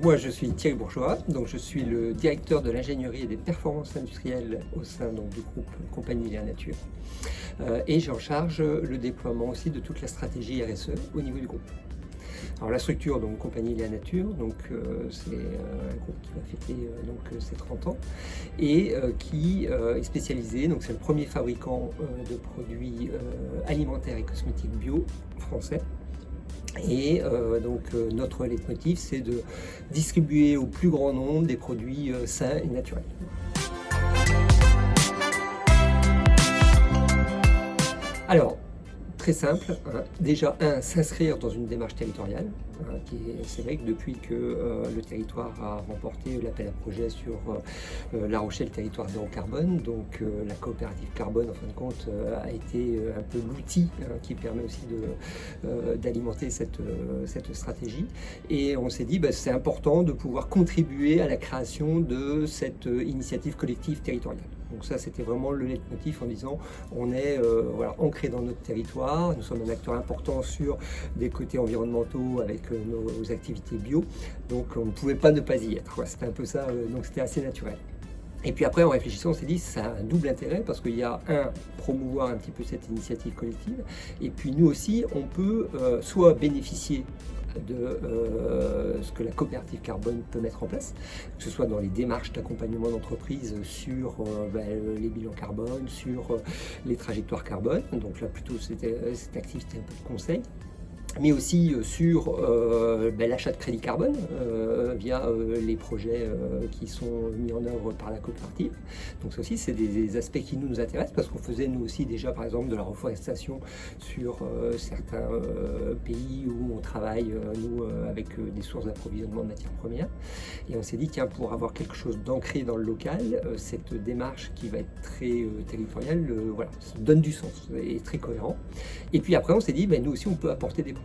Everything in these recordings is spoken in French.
Donc moi je suis Thierry Bourgeois, donc je suis le directeur de l'ingénierie et des performances industrielles au sein donc, du groupe Compagnie Léa Nature. Et j'en charge le déploiement aussi de toute la stratégie RSE au niveau du groupe. Alors la structure, donc Compagnie Léa Nature, donc c'est un groupe qui va fêter donc ses 30 ans et qui est spécialisé, donc c'est le premier fabricant de produits alimentaires et cosmétiques bio français. Et notre leitmotiv, c'est de distribuer au plus grand nombre des produits sains et naturels. Alors, très simple, hein. Déjà, s'inscrire dans une démarche territoriale. Hein, c'est vrai que depuis que le territoire a remporté l'appel à projet sur La Rochelle territoire zéro carbone, donc la coopérative carbone, en fin de compte, a été un peu l'outil qui permet aussi d'alimenter cette stratégie. Et on s'est dit, c'est important de pouvoir contribuer à la création de cette initiative collective territoriale. Donc ça, c'était vraiment le leitmotiv en disant, on est ancré dans notre territoire, nous sommes un acteur important sur des côtés environnementaux avec nos activités bio, donc on ne pouvait pas ne pas y être. C'était un peu ça, donc c'était assez naturel. Et puis après, en réfléchissant, on s'est dit ça a un double intérêt parce qu'il y a promouvoir un petit peu cette initiative collective, et puis nous aussi, on peut soit bénéficier de ce que la coopérative carbone peut mettre en place, que ce soit dans les démarches d'accompagnement d'entreprise sur les bilans carbone, sur les trajectoires carbone, donc là plutôt c'était cette activité un peu de conseil, mais aussi sur l'achat de crédit carbone via les projets qui sont mis en œuvre par la coopérative. Donc ça aussi, c'est des aspects qui nous intéressent parce qu'on faisait nous aussi déjà par exemple de la reforestation sur certains pays où on travaille nous avec des sources d'approvisionnement de matières premières. Et on s'est dit tiens, pour avoir quelque chose d'ancré dans le local, cette démarche qui va être très territoriale, donne du sens et très cohérent. Et puis après on s'est dit nous aussi on peut apporter des projets.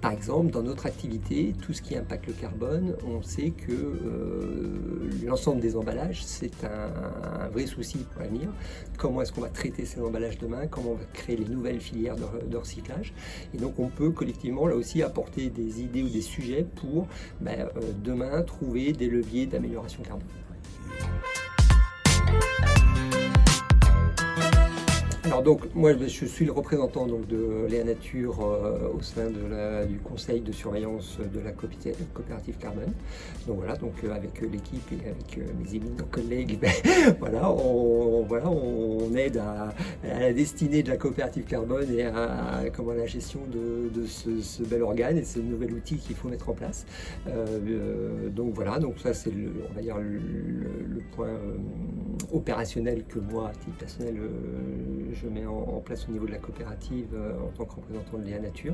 Par exemple, dans notre activité, tout ce qui impacte le carbone, on sait que l'ensemble des emballages, c'est un vrai souci pour l'avenir. Comment est-ce qu'on va traiter ces emballages demain? Comment on va créer les nouvelles filières de recyclage? Et donc on peut collectivement là aussi apporter des idées ou des sujets pour demain trouver des leviers d'amélioration carbone. Alors donc moi je suis le représentant donc, de Léa Nature au sein du conseil de surveillance de la coopérative carbone. Donc voilà, avec l'équipe et avec mes éminents collègues, on aide à la destinée de la coopérative carbone et à la gestion de ce bel organe et ce nouvel outil qu'il faut mettre en place. Donc ça c'est le point opérationnel que moi, à titre personnel, je mets en place au niveau de la coopérative en tant que représentant de Léa Nature.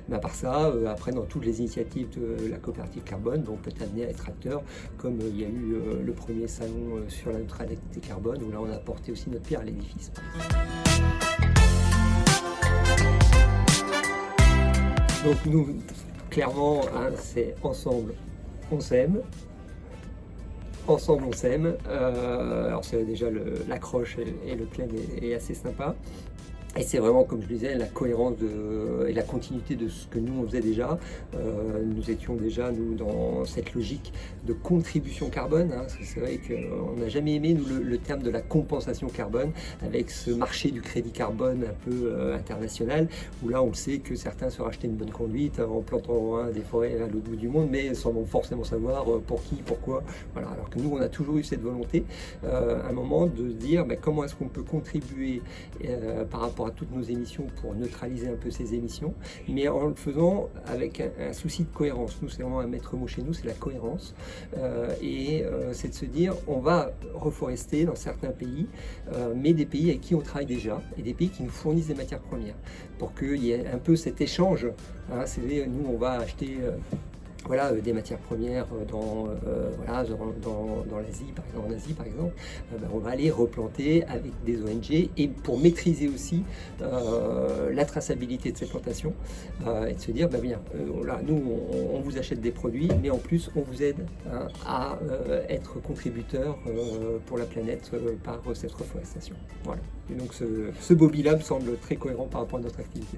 Mais à part ça, après dans toutes les initiatives de la coopérative carbone, on peut être amené à être acteur, comme il y a eu le premier salon sur la neutralité carbone, où là on a apporté aussi notre pierre à l'édifice. Donc nous, clairement, c'est ensemble, on s'aime. Ensemble on s'aime, alors c'est déjà l'accroche et le claim est assez sympa. Et c'est vraiment, comme je le disais, la cohérence et la continuité de ce que nous on faisait déjà. Nous étions déjà dans cette logique de contribution carbone. Parce que c'est vrai qu'on n'a jamais aimé nous, le terme de la compensation carbone avec ce marché du crédit carbone un peu international, où là on sait que certains se rachetaient une bonne conduite en plantant des forêts à l'autre bout du monde, mais sans forcément savoir pour qui, pourquoi. Voilà. Alors que nous on a toujours eu cette volonté, à un moment, de se dire comment est-ce qu'on peut contribuer par rapport à toutes nos émissions pour neutraliser un peu ces émissions, mais en le faisant avec un souci de cohérence. Nous, c'est vraiment un maître mot chez nous, c'est la cohérence. C'est de se dire, on va reforester dans certains pays, mais des pays avec qui on travaille déjà, et des pays qui nous fournissent des matières premières, pour qu'il y ait un peu cet échange. Nous, on va acheter des matières premières dans l'Asie, par exemple, en Asie par exemple, on va aller replanter avec des ONG et pour maîtriser aussi la traçabilité de ces plantations et de se dire nous on vous achète des produits, mais en plus on vous aide à être contributeur pour la planète par cette reforestation. Voilà. Et donc ce beau bilan me semble très cohérent par rapport à notre activité.